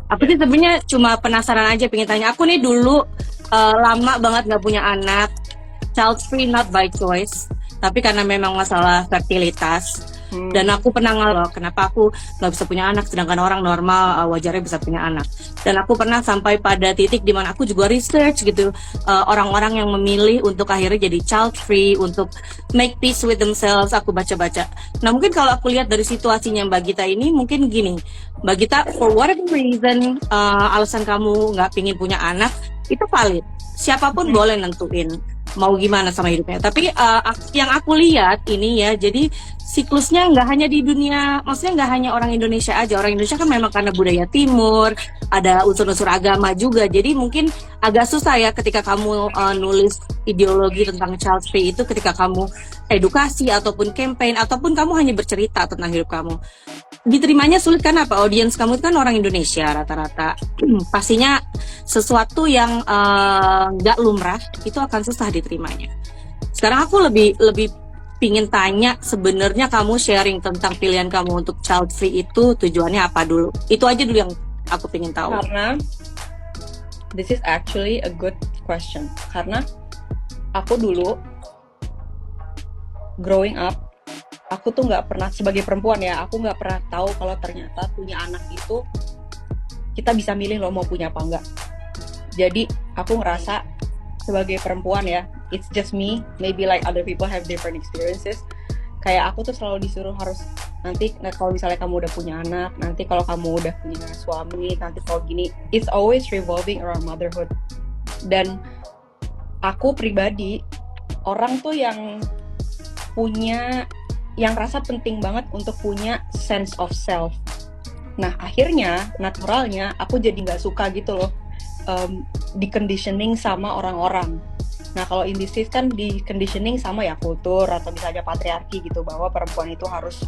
Aku sih sebenarnya cuma penasaran aja, pengen tanya. Aku nih dulu lama banget nggak punya anak, child free not by choice, tapi karena memang masalah fertilitas. Dan aku pernah loh, kenapa aku nggak bisa punya anak, sedangkan orang normal wajarnya bisa punya anak. Dan aku pernah sampai pada titik di mana aku juga research gitu, orang-orang yang memilih untuk akhirnya jadi child free, untuk make peace with themselves. Aku baca-baca. Nah mungkin kalau aku lihat dari situasinya Mbak Gita ini, mungkin gini, Mbak Gita, for whatever reason, alasan kamu nggak pingin punya anak, itu valid. Siapapun boleh nentuin mau gimana sama hidupnya. Tapi yang aku lihat ini ya, jadi siklusnya nggak hanya di dunia, maksudnya nggak hanya orang Indonesia aja. Orang Indonesia kan memang karena budaya timur, ada unsur-unsur agama juga. Jadi mungkin agak susah ya ketika kamu nulis ideologi tentang child free itu, ketika kamu edukasi ataupun campaign, ataupun kamu hanya bercerita tentang hidup kamu. Diterimanya sulit kan apa? Audiens kamu itu kan orang Indonesia rata-rata. Pastinya sesuatu yang nggak lumrah itu akan susah diterimanya. Sekarang aku lebih pingin tanya, sebenarnya kamu sharing tentang pilihan kamu untuk child free itu tujuannya apa dulu? Itu aja dulu yang aku pingin tahu. Karena this is actually a good question. Karena aku dulu growing up, aku tuh nggak pernah, sebagai perempuan ya, aku nggak pernah tahu kalau ternyata punya anak itu kita bisa milih loh mau punya apa enggak. Jadi aku ngerasa sebagai perempuan ya, it's just me, maybe like other people have different experiences. Kayak aku tuh selalu disuruh harus, nanti kalau misalnya kamu udah punya anak, nanti kalau kamu udah punya suami, nanti kalau gini, it's always revolving around motherhood. Dan aku pribadi, orang tuh yang punya, yang rasa penting banget untuk punya sense of self. Nah akhirnya, naturalnya, aku jadi nggak suka gitu loh, di conditioning sama orang-orang. Nah kalau in this case kan di conditioning sama ya kultur atau misalnya patriarki gitu, bahwa perempuan itu harus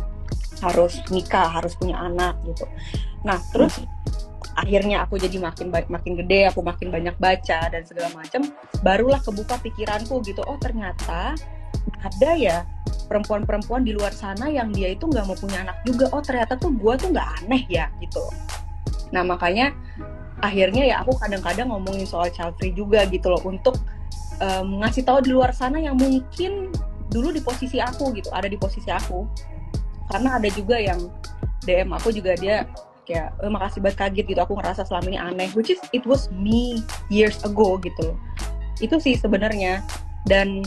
nikah, harus punya anak gitu. Nah terus akhirnya aku jadi makin gede, aku makin banyak baca dan segala macam, barulah kebuka pikiranku gitu, oh ternyata ada ya perempuan-perempuan di luar sana yang dia itu nggak mau punya anak juga. Oh ternyata tuh gue tuh nggak aneh ya gitu. Nah makanya akhirnya ya aku kadang-kadang ngomongin soal child free juga gitu loh, untuk ngasih tahu di luar sana yang mungkin dulu di posisi aku gitu, ada di posisi aku. Karena ada juga yang DM aku juga, dia kayak makasih banget, kaget gitu, aku ngerasa selama ini aneh, which is it was me years ago gitu loh. Itu sih sebenarnya. Dan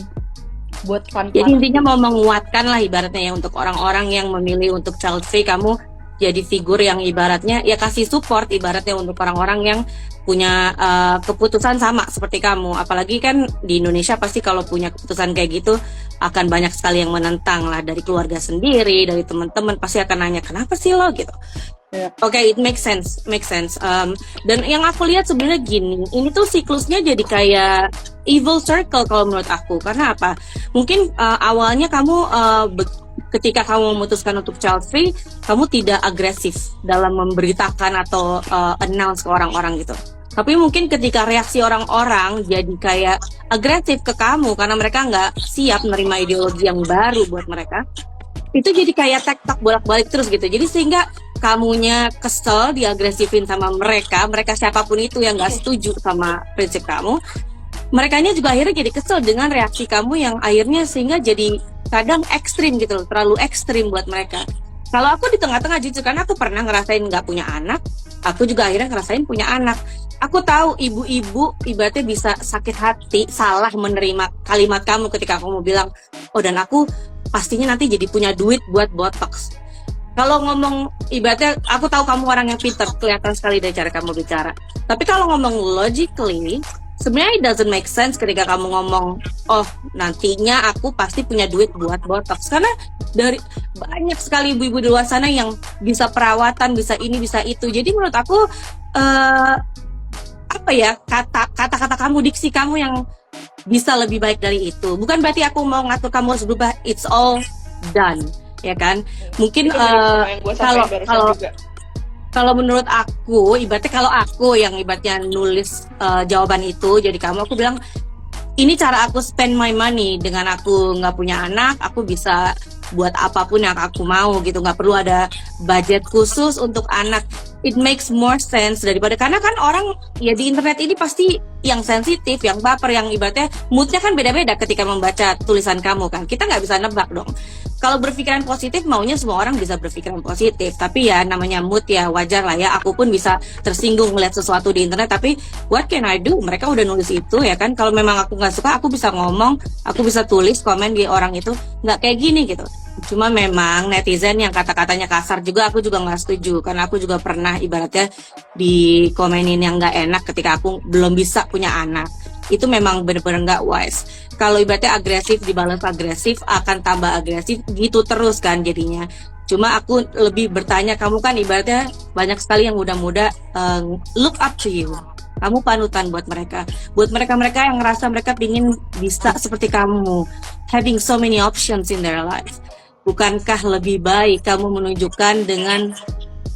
buat fun. Jadi intinya mau menguatkan lah ibaratnya ya, untuk orang-orang yang memilih untuk child free, kamu jadi figur yang ibaratnya ya kasih support ibaratnya untuk orang-orang yang punya keputusan sama seperti kamu. Apalagi kan di Indonesia pasti kalau punya keputusan kayak gitu akan banyak sekali yang menentang lah, dari keluarga sendiri, dari teman-teman pasti akan nanya kenapa sih lo gitu. Oke, it makes sense. Dan yang aku lihat sebenarnya gini, ini tuh siklusnya jadi kayak evil circle kalau menurut aku. Karena apa? Mungkin awalnya kamu ketika kamu memutuskan untuk child free, kamu tidak agresif dalam memberitakan atau announce ke orang-orang gitu. Tapi mungkin ketika reaksi orang-orang jadi kayak agresif ke kamu karena mereka nggak siap menerima ideologi yang baru buat mereka, itu jadi kayak tektok bolak-balik terus gitu. Jadi sehingga kamunya kesel, diagresifin sama mereka siapapun itu yang nggak setuju sama prinsip kamu, merekanya juga akhirnya jadi kesel dengan reaksi kamu yang akhirnya sehingga jadi kadang ekstrim gitu loh, terlalu ekstrim buat mereka. Kalau aku di tengah-tengah jujur, karena aku pernah ngerasain nggak punya anak, aku juga akhirnya ngerasain punya anak. Aku tahu ibu-ibu ibaratnya bisa sakit hati, salah menerima kalimat kamu ketika kamu bilang, oh dan aku pastinya nanti jadi punya duit buat botox. Kalau ngomong ibaratnya, aku tahu kamu orang yang pintar, kelihatan sekali dari cara kamu bicara. Tapi kalau ngomong logically, sebenarnya it doesn't make sense ketika kamu ngomong, oh nantinya aku pasti punya duit buat botox. Karena dari banyak sekali ibu-ibu di luar sana yang bisa perawatan, bisa ini, bisa itu. Jadi menurut aku apa ya, kata-kata kamu, diksi kamu yang bisa lebih baik dari itu. Bukan berarti aku mau ngatur kamu harus berubah, it's all done, ya kan? Mungkin kalau menurut aku, ibaratnya kalau aku yang ibaratnya nulis jawaban itu jadi kamu, aku bilang ini cara aku spend my money. Dengan aku nggak punya anak, aku bisa buat apapun yang aku mau gitu, nggak perlu ada budget khusus untuk anak. it makes more sense daripada, karena kan orang ya di internet ini pasti yang sensitif, yang baper, yang ibaratnya moodnya kan beda-beda ketika membaca tulisan kamu kan. Kita nggak bisa nebak dong. Kalau berpikiran positif, maunya semua orang bisa berpikiran positif. Tapi ya namanya mood ya wajar lah ya. Aku pun bisa tersinggung melihat sesuatu di internet. Tapi what can I do? Mereka udah nulis itu ya kan. Kalau memang aku nggak suka, aku bisa ngomong, aku bisa tulis komen di orang itu. Nggak kayak gini gitu. Cuma memang netizen yang kata-katanya kasar juga aku juga nggak setuju. Karena aku juga pernah ibaratnya dikomenin yang nggak enak ketika aku belum bisa punya anak. Itu memang bener-bener nggak wise. Kalau ibaratnya agresif dibalas agresif, akan tambah agresif gitu terus kan jadinya. Cuma aku lebih bertanya, kamu kan ibaratnya banyak sekali yang muda-muda look up to you. Kamu panutan buat mereka. Buat mereka-mereka yang ngerasa mereka pingin bisa seperti kamu, having so many options in their life. Bukankah lebih baik kamu menunjukkan dengan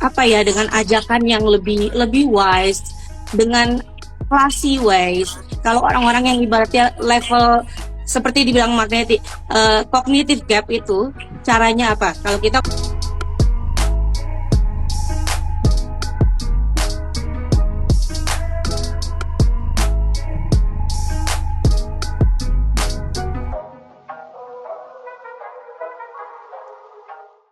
apa ya, dengan ajakan yang lebih wise, dengan classy ways. Kalau orang-orang yang ibaratnya level seperti dibilang magnetik, cognitive gap itu caranya apa? Kalau kita